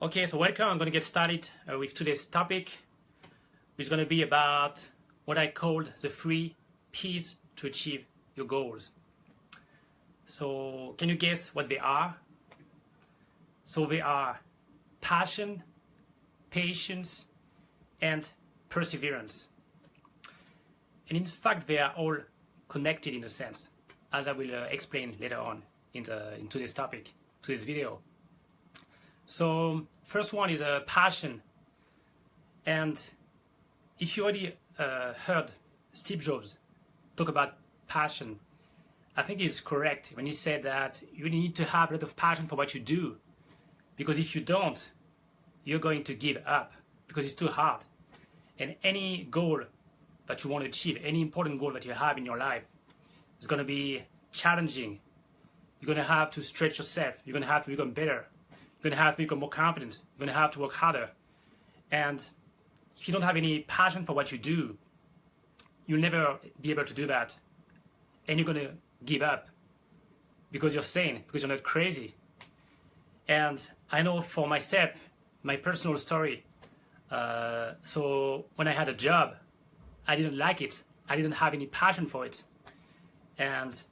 Okay, so welcome. I'm going to get started with today's topic, which is going to be about what I called the 3 P's to achieve your goals. So can you guess what they are? So they are passion, patience, and perseverance. And in fact, they are all connected in a sense, as I will explain later on in today's topic, today's video. So first one is a passion. And if you already heard Steve Jobs talk about passion, I think he's correct when he said that you need to have a lot of passion for what you do, because if you don't, you're going to give up because it's too hard. And any goal that you want to achieve, any important goal that you have in your life, is going to be challenging. You're going to have to stretch yourself. You're going to have to become better. You're going to have to become more confident. You're going to have to work harder. And if you don't have any passion for what you do, you'll never be able to do that. And you're going to give up because you're sane, because you're not crazy. And I know for myself, my personal story, so when I had a job, I didn't like it. I didn't have any passion for it. And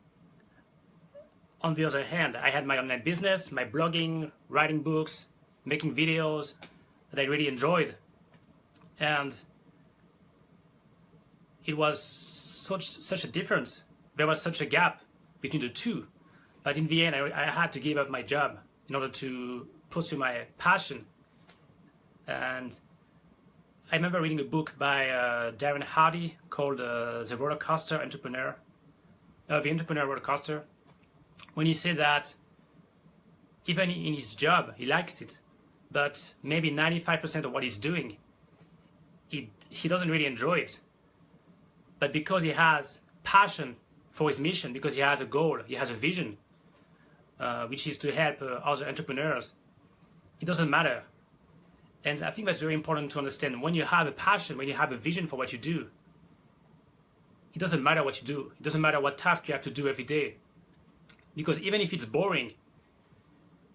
on the other hand, I had my online business, my blogging, writing books, making videos that I really enjoyed. And it was such a difference. There was such a gap between the two. But in the end, I had to give up my job in order to pursue my passion. And I remember reading a book by Darren Hardy called The Roller Coaster Entrepreneur, The Entrepreneur Roller Coaster, when he said that even in his job, he likes it, but maybe 95% of what he's doing, he doesn't really enjoy it. But because he has passion for his mission, because he has a goal, he has a vision, which is to help other entrepreneurs, it doesn't matter. And I think that's very important to understand. When you have a passion, when you have a vision for what you do, it doesn't matter what you do. It doesn't matter what task you have to do every day. Because even if it's boring,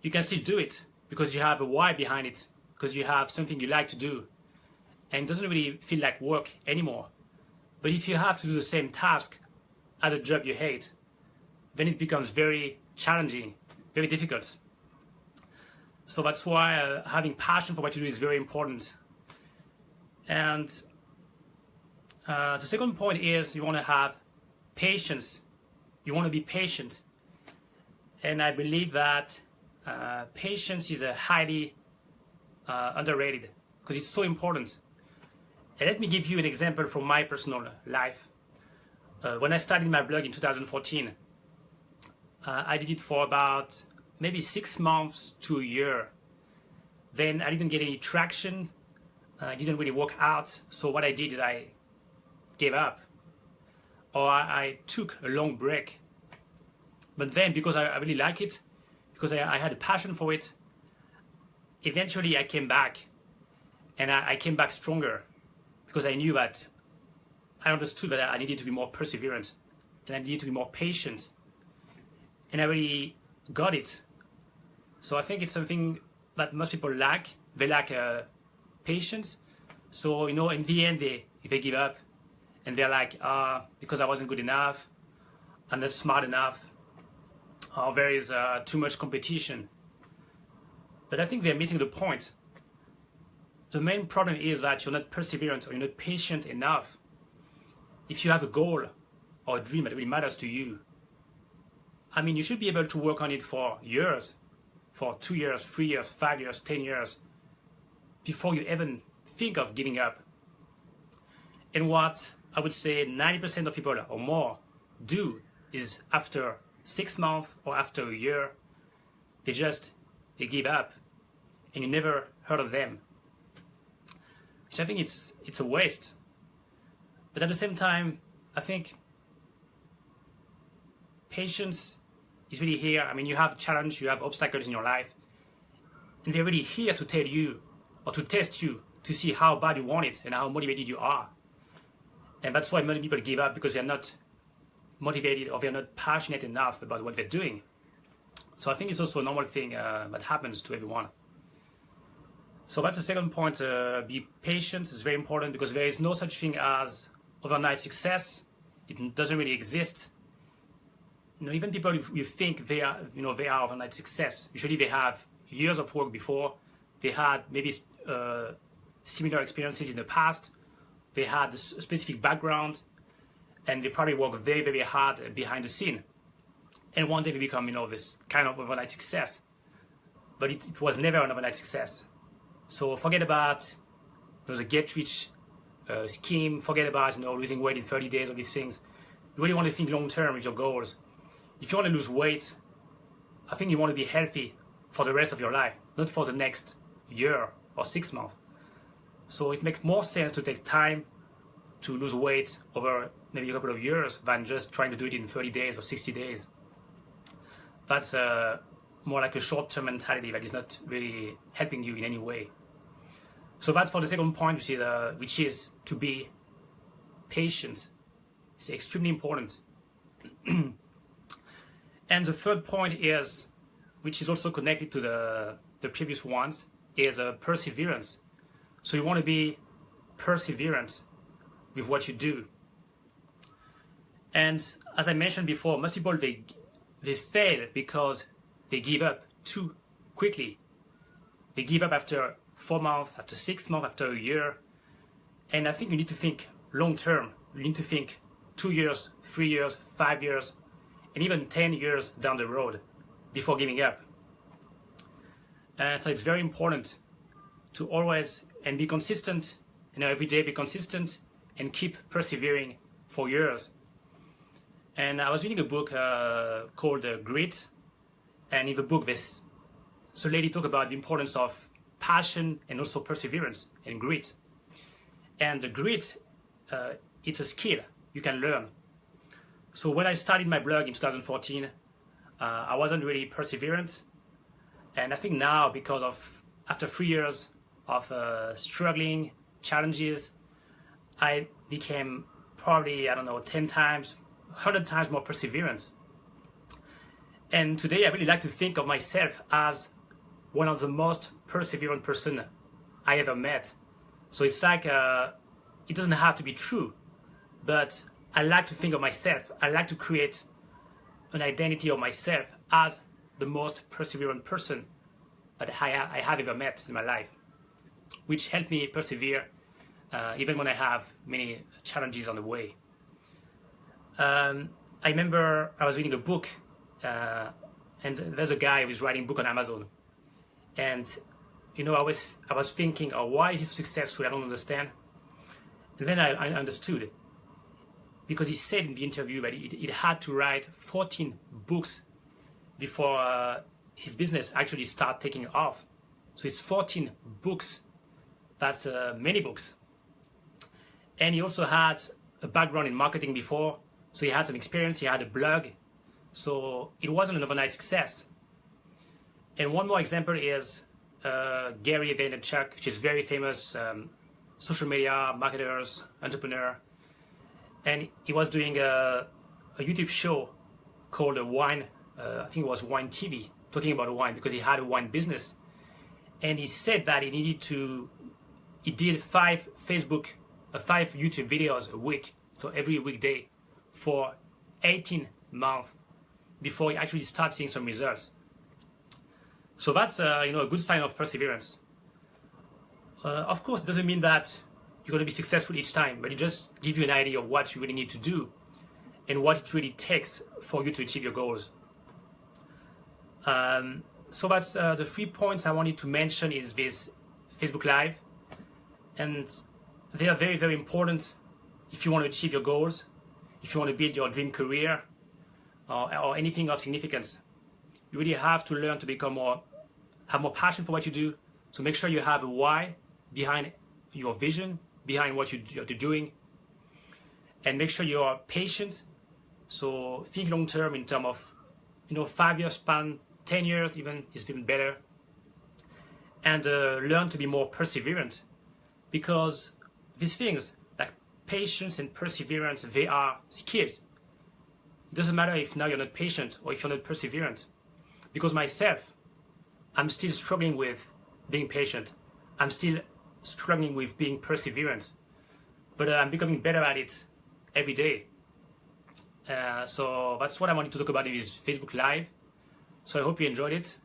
you can still do it because you have a why behind it, because you have something you like to do. And it doesn't really feel like work anymore. But if you have to do the same task at a job you hate, then it becomes very challenging, very difficult. So that's why having passion for what you do is very important. And the second point is you want to have patience. You want to be patient. And I believe that patience is a highly underrated because it's so important. And let me give you an example from my personal life. When I started my blog in 2014, I did it for about maybe 6 months to a year. Then I didn't get any traction. It didn't really work out. So what I did is I gave up, or I took a long break. But then, because I really like it, because I had a passion for it, eventually I came back, and I came back stronger, because I knew that I understood that I needed to be more perseverant, and I needed to be more patient, and I really got it. So I think it's something that most people lack. They lack patience. So, in the end, they give up, and they're like, because I wasn't good enough, I'm not smart enough, or there is too much competition. But I think they're missing the point. The main problem is that you're not perseverant or you're not patient enough. If you have a goal or a dream that really matters to you, I mean, you should be able to work on it for years, for 2 years, 3 years, 5 years, 10 years, before you even think of giving up. And what I would say 90% of people or more do is after 6 months or after a year, they give up, and you never heard of them, which I think it's a waste. But at the same time, I think patience is really here. I mean, you have a challenge, you have obstacles in your life, and they're really here to tell you or to test you to see how bad you want it and how motivated you are. And that's why many people give up, because they're not motivated or they're not passionate enough about what they're doing. So I think it's also a normal thing that happens to everyone. So that's the second point. Be patient is very important, because there is no such thing as overnight success. It doesn't really exist. Even people you think they are, they are overnight success. Usually they have years of work before. They had maybe similar experiences in the past. They had a specific background, and they probably work very, very hard behind the scene. And one day they become, this kind of overnight success. But it was never an overnight success. So forget about the get-rich scheme. Forget about losing weight in 30 days, all these things. You really want to think long-term with your goals. If you want to lose weight, I think you want to be healthy for the rest of your life, not for the next year or 6 months. So it makes more sense to take time to lose weight over maybe a couple of years than just trying to do it in 30 days or 60 days. That's more like a short-term mentality that is not really helping you in any way. So that's for the second point, which is to be patient. It's extremely important. And the third point is, which is also connected to the previous ones, is perseverance. So you want to be perseverant with what you do. And as I mentioned before, most people, they fail because they give up too quickly. They give up after 4 months, after 6 months, after a year. And I think you need to think long term. You need to think 2 years, 3 years, 5 years, and even 10 years down the road before giving up. So it's very important to always and be consistent, every day be consistent and keep persevering for years. And I was reading a book called Grit, and in the book this lady talked about the importance of passion and also perseverance and grit. And the grit, it's a skill you can learn. So when I started my blog in 2014, I wasn't really perseverant. And I think now, because of after 3 years of struggling, challenges, I became probably, 10 times, 100 times more perseverant. And today I really like to think of myself as one of the most perseverant person I ever met. So it's like, it doesn't have to be true, but I like to think of myself. I like to create an identity of myself as the most perseverant person that I have ever met in my life, which helped me persevere even when I have many challenges on the way. I remember I was reading a book, and there's a guy who is writing a book on Amazon, and I was thinking, oh, why is he so successful? I don't understand. And then I understood, because he said in the interview that he had to write 14 books before his business actually started taking off. So it's 14 books. That's many books. And he also had a background in marketing before, so he had some experience. He had a blog, so it wasn't an overnight success. And one more example is Gary Vaynerchuk, which is very famous social media marketers, entrepreneur, and he was doing a YouTube show called Wine. I think it was Wine TV, talking about wine, because he had a wine business. And he said that he did 5 YouTube videos a week, so every weekday, for 18 months before he actually started seeing some results. So that's a good sign of perseverance. Of course, it doesn't mean that you're going to be successful each time, but it just gives you an idea of what you really need to do and what it really takes for you to achieve your goals. So that's the 3 points I wanted to mention is this Facebook Live. And they are very, very important if you want to achieve your goals, if you want to build your dream career, or anything of significance. You really have to learn to have more passion for what you do. So make sure you have a why behind your vision, behind what you're doing. And make sure you are patient. So think long term in terms of 5 year span, 10 years even is even better. And learn to be more perseverant, because these things like patience and perseverance, they are skills. It doesn't matter if now you're not patient or if you're not perseverant, because myself, I'm still struggling with being patient. I'm still struggling with being perseverant, but I'm becoming better at it every day. So that's what I wanted to talk about in this Facebook Live. So I hope you enjoyed it.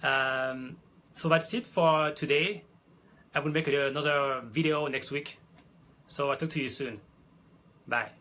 So that's it for today. I will make another video next week. So I'll talk to you soon. Bye.